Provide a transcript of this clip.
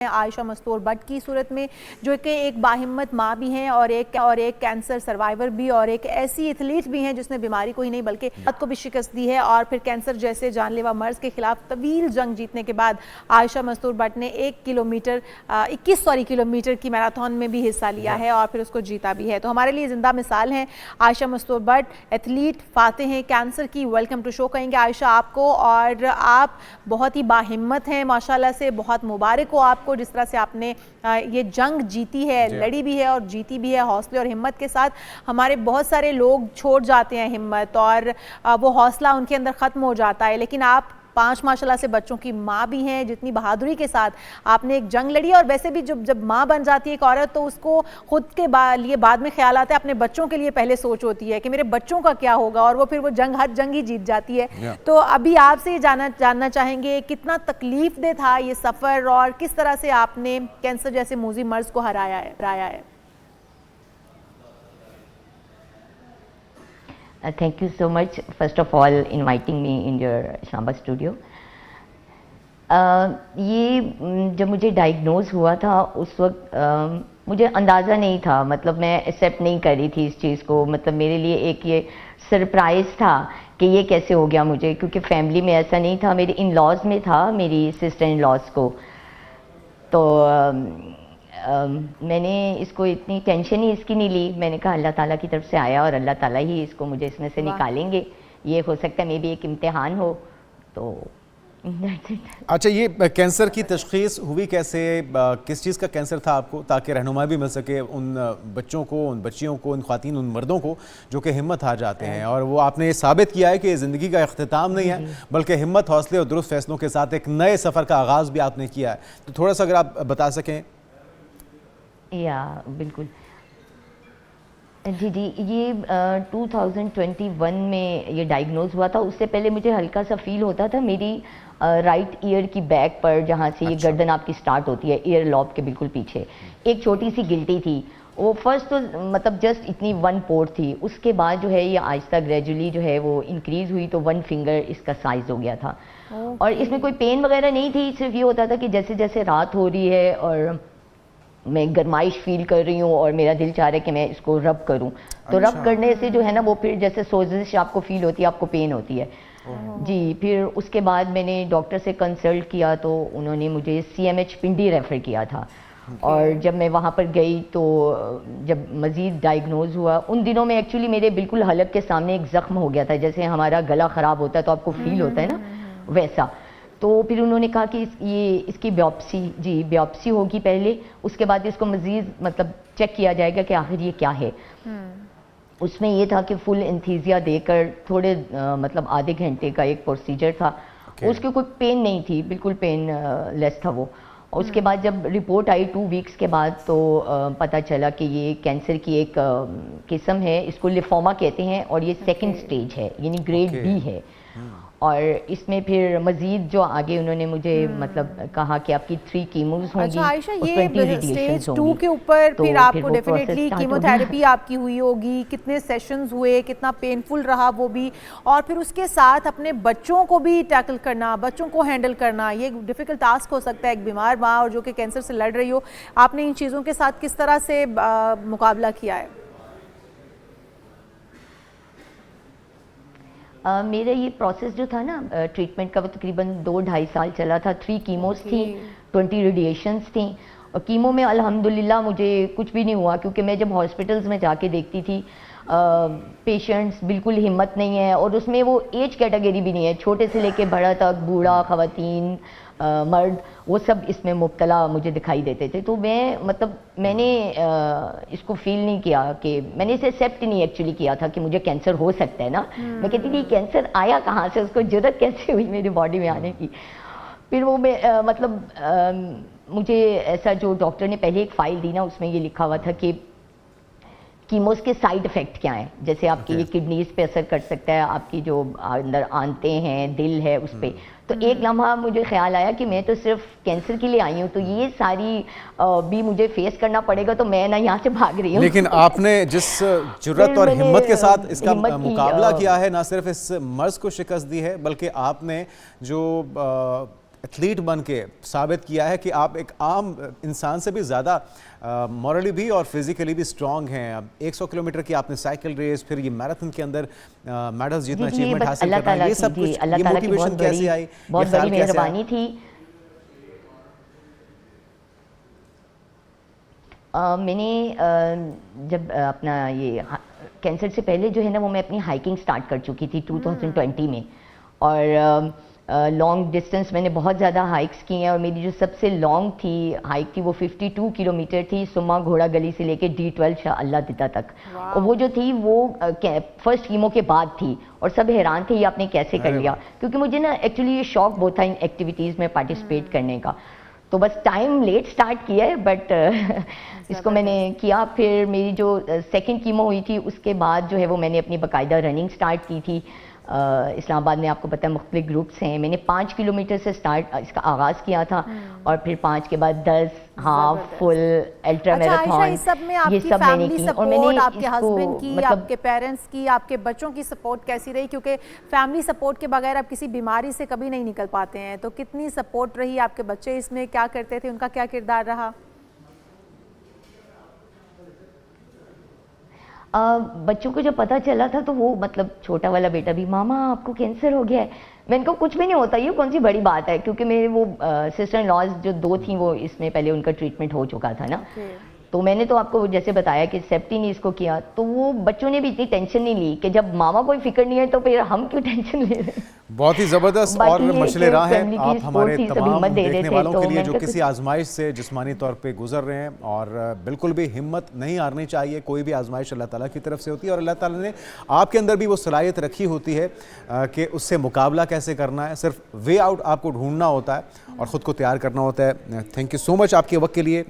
عائشہ مستور but کی صورت میں، جو کہ ایک باہمت ماں بھی ہیں اور ایک کینسر سروائیور بھی، اور ایک ایسی ایتھلیٹ بھی ہیں جس نے بیماری کو ہی نہیں بلکہ کو بھی شکست دی ہے، اور پھر کینسر جیسے جان لیوا مرض کے خلاف طویل جنگ جیتنے کے بعد عائشہ مستور بٹ نے 21 کلومیٹر کی میراتھن میں بھی حصہ لیا ہے اور پھر اس کو جیتا بھی ہے۔ تو ہمارے لیے زندہ مثال ہیں عائشہ مستور بٹ، ایتھلیٹ، فاتح ہیں کینسر کی۔ ویلکم ٹو شو کہیں گے عائشہ آپ کو، اور آپ بہت ہی باہمت ہیں ماشاءاللہ سے، بہت مبارک ہو آپ کو جس طرح سے آپ نے یہ جنگ جیتی ہے، لڑی بھی ہے اور جیتی بھی ہے حوصلے اور ہمت کے ساتھ۔ ہمارے بہت سارے لوگ چھوڑ جاتے ہیں ہمت اور وہ حوصلہ ان کے اندر ختم ہو جاتا ہے، لیکن آپ 5 ماشاءاللہ سے بچوں کی ماں بھی ہیں، جتنی بہادری کے ساتھ آپ نے ایک جنگ لڑی۔ اور ویسے بھی جب ماں بن جاتی ہے ایک عورت تو اس کو خود کے لیے بعد میں خیال آتا ہے، اپنے بچوں کے لیے پہلے سوچ ہوتی ہے کہ میرے بچوں کا کیا ہوگا، اور وہ پھر وہ ہر جنگ ہی جیت جاتی ہے۔ تو ابھی آپ سے یہ جاننا چاہیں گے کتنا تکلیف دہ تھا یہ سفر، اور کس طرح سے آپ نے کینسر جیسے موذی مرض کو ہرایا ہے؟ Thank you so much, first of all, inviting me in your Islamabad studio. یہ جب مجھے ڈائگنوز ہوا تھا اس وقت مجھے اندازہ نہیں تھا، مطلب میں ایکسیپٹ نہیں کر رہی تھی اس چیز کو، مطلب میرے لیے ایک یہ سرپرائز تھا کہ یہ کیسے ہو گیا مجھے، کیونکہ فیملی میں ایسا نہیں تھا، میرے ان لاز میں تھا، میری سسٹر ان لاز کو۔ تو میں نے اس کو اتنی ٹینشن ہی اس کی نہیں لی، میں نے کہا اللہ تعالیٰ کی طرف سے آیا اور اللہ تعالیٰ ہی اس کو مجھے اس میں سے نکالیں گے، یہ ہو سکتا ہے میں بھی ایک امتحان ہو۔ تو اچھا، یہ کینسر کی تشخیص ہوئی کیسے، کس چیز کا کینسر تھا آپ کو، تاکہ رہنمائی بھی مل سکے ان بچوں کو، ان بچیوں کو، ان خواتین، ان مردوں کو جو کہ ہمت ہار جاتے ہیں، اور وہ آپ نے یہ ثابت کیا ہے کہ زندگی کا اختتام نہیں ہے بلکہ ہمت، حوصلے اور درست فیصلوں کے ساتھ ایک نئے سفر کا آغاز بھی آپ نے کیا ہے۔ تو تھوڑا سا اگر آپ بتا سکیں۔ یا بالکل جی، یہ 2021 میں یہ ڈائگنوز ہوا تھا۔ اس سے پہلے مجھے ہلکا سا فیل ہوتا تھا میری رائٹ ایئر کی بیک پر، جہاں سے یہ گردن آپ کی سٹارٹ ہوتی ہے، ایئر لوب کے بالکل پیچھے ایک چھوٹی سی گلٹی تھی۔ وہ فرسٹ تو مطلب جسٹ اتنی 1 پورٹ تھی، اس کے بعد جو ہے یہ آہستہ گریجولی جو ہے وہ انکریز ہوئی، تو 1 فنگر اس کا سائز ہو گیا تھا، اور اس میں کوئی پین وغیرہ نہیں تھی، صرف یہ ہوتا تھا کہ جیسے جیسے رات ہو رہی ہے اور میں گرمائش فیل کر رہی ہوں اور میرا دل چاہ رہا ہے کہ میں اس کو رب کروں، تو رب کرنے سے جو ہے نا وہ پھر جیسے سوزش آپ کو فیل ہوتی ہے، آپ کو پین ہوتی ہے جی۔ پھر اس کے بعد میں نے ڈاکٹر سے کنسلٹ کیا تو انہوں نے مجھے CMH پنڈی ریفر کیا تھا، اور جب میں وہاں پر گئی تو جب مزید ڈائگنوز ہوا، ان دنوں میں ایکچولی میرے بالکل حلق کے سامنے ایک زخم ہو گیا تھا، جیسے ہمارا گلا خراب ہوتا ہے تو آپ کو فیل ہوتا ہے نا ویسا۔ تو پھر انہوں نے کہا کہ اس کی بیوپسی ہوگی پہلے، اس کے بعد اس کو مزید مطلب چیک کیا جائے گا کہ آخر یہ کیا ہے۔ اس میں یہ تھا کہ فل انتھیزیا دے کر تھوڑے مطلب آدھے گھنٹے کا ایک پروسیجر تھا، اس کی کوئی پین نہیں تھی، بالکل پین لیس تھا وہ۔ اور اس کے بعد جب رپورٹ آئی 2 ویکس کے بعد تو پتہ چلا کہ یہ کینسر کی ایک قسم ہے، اس کو لیفوما کہتے ہیں، اور یہ 2nd سٹیج ہے، یعنی گریڈ B ہے۔ اور اس میں پھر مزید جو آگے انہوں نے مجھے مطلب کہا کہ آپ کی 3 کیموز ہوں گی، عائشہ یہ سٹیج 2 کے اوپر پھر آپ کو ڈیفینیٹلی کیمو تھراپی آپ کی ہوئی ہوگی، کتنے سیشنز ہوئے، کتنا پینفل رہا وہ بھی، اور پھر اس کے ساتھ اپنے بچوں کو بھی ٹیکل کرنا، بچوں کو ہینڈل کرنا، یہ ڈیفیکلٹ ٹاسک ہو سکتا ہے ایک بیمار ماں اور جو کہ کینسر سے لڑ رہی ہو۔ آپ نے ان چیزوں کے ساتھ کس طرح سے مقابلہ کیا ہے؟ میرا یہ پروسیس جو تھا نا ٹریٹمنٹ کا، وہ تقریباً 2-2.5 سال چلا تھا۔ 3 کیموز تھیں، 20 ریڈیشنز تھیں، اور کیمو میں الحمدللہ مجھے کچھ بھی نہیں ہوا، کیونکہ میں جب ہاسپٹلز میں جا کے دیکھتی تھی پیشنٹس بالکل ہمت نہیں ہے، اور اس میں وہ ایج کیٹیگری بھی نہیں ہے، چھوٹے سے لے کے بڑا تک، بوڑھا، خواتین، مرد، وہ سب اس میں مبتلا مجھے دکھائی دیتے تھے۔ تو میں نے اس کو فیل نہیں کیا، کہ میں نے اسے ایکسیپٹ نہیں ایکچولی کیا تھا کہ مجھے کینسر ہو سکتا ہے نا، میں کہتی تھی کینسر آیا کہاں سے، اس کو جرت کیسے ہوئی میری باڈی میں آنے کی۔ پھر وہ مطلب مجھے ایسا جو ڈاکٹر نے پہلے ایک فائل دی نا، اس میں یہ لکھا ہوا تھا کہ کیموز کے سائیڈ افیکٹ کیا ہیں، جیسے آپ کی یہ کڈنیز پہ اثر کر سکتا ہے، آپ کی جو اندر آنتے ہیں، دل ہے، اس پہ۔ تو ایک لمحہ مجھے خیال آیا کہ میں تو صرف کینسر کے لیے آئی ہوں، تو یہ ساری بھی مجھے فیس کرنا پڑے گا، تو میں نہ یہاں سے بھاگ رہی ہوں۔ لیکن آپ نے جس جرات اور ہمت کے ساتھ اس کا مقابلہ کیا ہے، نہ صرف اس مرض کو شکست دی ہے بلکہ آپ نے جو ایتھلیٹ بن کے ثابت کیا ہے کہ آپ ایک عام انسان سے بھی زیادہ مورلی بھی اور فزیکلی بھی اسٹرانگ ہیں. 100 کلومیٹر کی آپ نے سائیکل ریس, پھر یہ میراتھن کے اندر میڈلز جیتنا, اچیومنٹ حاصل کرنا, یہ سب کچھ, یہ موٹیویشن کیسے آئی, بہت بڑی مہربانی تھی. میں نے جب اپنا یہ کینسر سے پہلے جو ہے نا وہ میں اپنی ہائکنگ سٹارٹ کر چکی تھی 2020 میں, اور لانگ ڈسٹینس میں نے بہت زیادہ ہائکس کی ہیں, اور میری جو سب سے لانگ تھی ہائک تھی وہ 52 کلومیٹر تھی, سما گھوڑا گلی سے لے کے D12 شاہ اللہ دیتا تک. اور وہ جو تھی وہ فرسٹ کیمو کے بعد تھی, اور سب حیران تھے یہ آپ نے کیسے کر لیا, کیونکہ مجھے نا ایکچولی یہ شوق بہت تھا ان ایکٹیویٹیز میں پارٹیسپیٹ کرنے کا. تو بس ٹائم لیٹ سٹارٹ کیا ہے, بٹ اس کو میں نے کیا. پھر میری جو سیکنڈ کیمو ہوئی تھی اس کے بعد جو ہے وہ میں نے اپنی باقاعدہ رننگ سٹارٹ کی تھی. اسلام آباد میں آپ کو پتہ ہے مختلف گروپس ہیں, میں نے 5 کلومیٹر سے سٹارٹ اس کا آغاز کیا تھا, اور پھر 5 کے بعد 10, ہاف, فل, الٹرا میراتھن, یہ سب میں نے کی. اور میں نے آپ کے ہسبینڈ کی, آپ کے پیرنٹس کی, آپ کے بچوں کی سپورٹ کیسی رہی, کیونکہ فیملی سپورٹ کے بغیر آپ کسی بیماری سے کبھی نہیں نکل پاتے ہیں, تو کتنی سپورٹ رہی آپ کے بچے اس میں, کیا کرتے تھے, ان کا کیا کردار رہا؟ بچوں کو جب پتہ چلا تھا تو وہ مطلب چھوٹا والا بیٹا بھی, ماما آپ کو کینسر ہو گیا ہے. میں ان کو کچھ بھی نہیں ہوتا, یہ کون سی بڑی بات ہے, کیونکہ میرے وہ سسٹر ان لاز جو 2 تھیں وہ اس میں پہلے ان کا ٹریٹمنٹ ہو چکا تھا نا. تو میں نے تو آپ کو جیسے بتایا کہ ایکسیپٹ ہی نہیں اس کو کیا, تو وہ بچوں نے بھی اتنی ٹینشن نہیں لی کہ جب ماما کوئی فکر نہیں ہے تو پھر ہم کیوں ٹینشن لے رہے ہیں. بہت ہی زبردست اور مشعل راہ ہے آپ ہمارے تمام دیکھنے والوں کے لیے جو کسی آزمائش سے جسمانی طور پہ گزر رہے ہیں, اور بالکل بھی ہمت نہیں ہارنی چاہیے. کوئی بھی آزمائش اللہ تعالیٰ کی طرف سے ہوتی ہے, اور اللہ تعالیٰ نے آپ کے اندر بھی وہ صلاحیت رکھی ہوتی ہے کہ اس سے مقابلہ کیسے کرنا ہے. صرف وے آؤٹ آپ کو ڈھونڈنا ہوتا ہے اور خود کو تیار کرنا ہوتا ہے. تھینک یو سو مچ آپ کے وقت کے لیے.